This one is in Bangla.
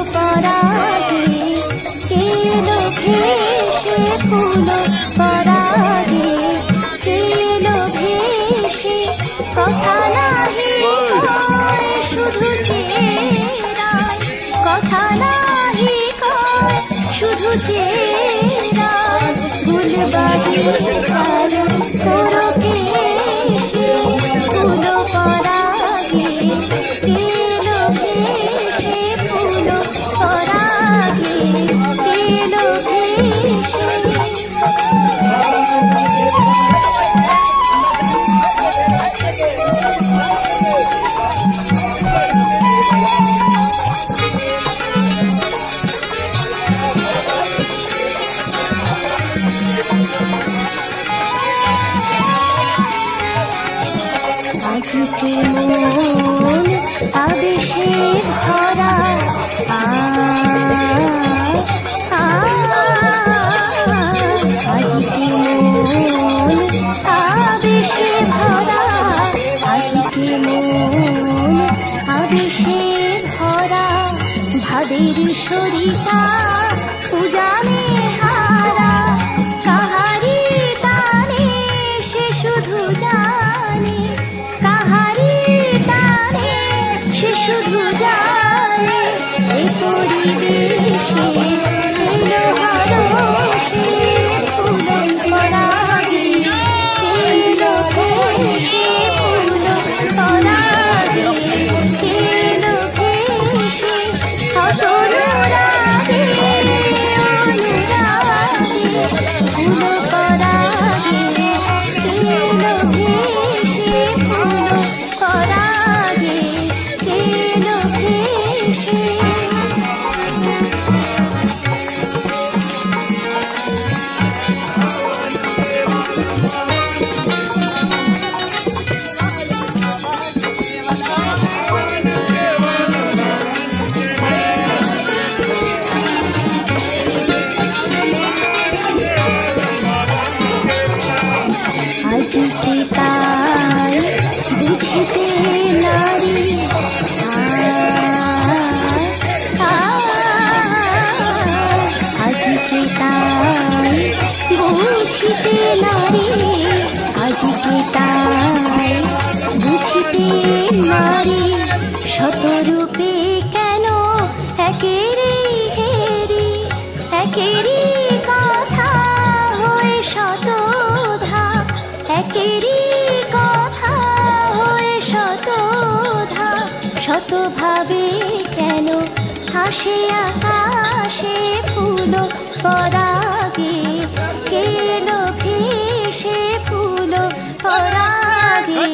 পরাগে কেলো ভেসে ফুল পরাগে কেলো ভেসে কথা নাহি কয় শুধু চেরায় কথা নাহি কয় শুধু চেরায় ফুলবাড়ি চালু তোরকে সে ফুল পরাগে কেলো ভেসে ফুল পরাগে কেলো ভেসে আজকে মন আবেশে ভরা আজকে মন আবেশে ভরা আজকে মন আবেশে ভরা ভাবের সরিতা পূজানে হারা কাহারি তানে সে শুধু জানে কাহারি তানে সে শুধু জানে এই পরিবেশে এলো হরষে ফুল পরাগে কেলো ভেসে ফুল পরাগে কেলো ভেসে অনুরাগে অনুরাগে ফুল পরাগে কেলো ভেসে ফুল পরাগে কেলো ভেসে আজকে তাই বুঝিতে নারী আজকে তাই বুঝিতে নারী আজকে তাই বুঝিতে নারী শতরূপে কেন একেরই হেরি একেরই কথা হয়ে শতধা একেরই কথা হয়ে শতধা শতভাবে কেন হাসে আকাশে ফুল পরাগে কেলো ভেসে ফুল পরাগে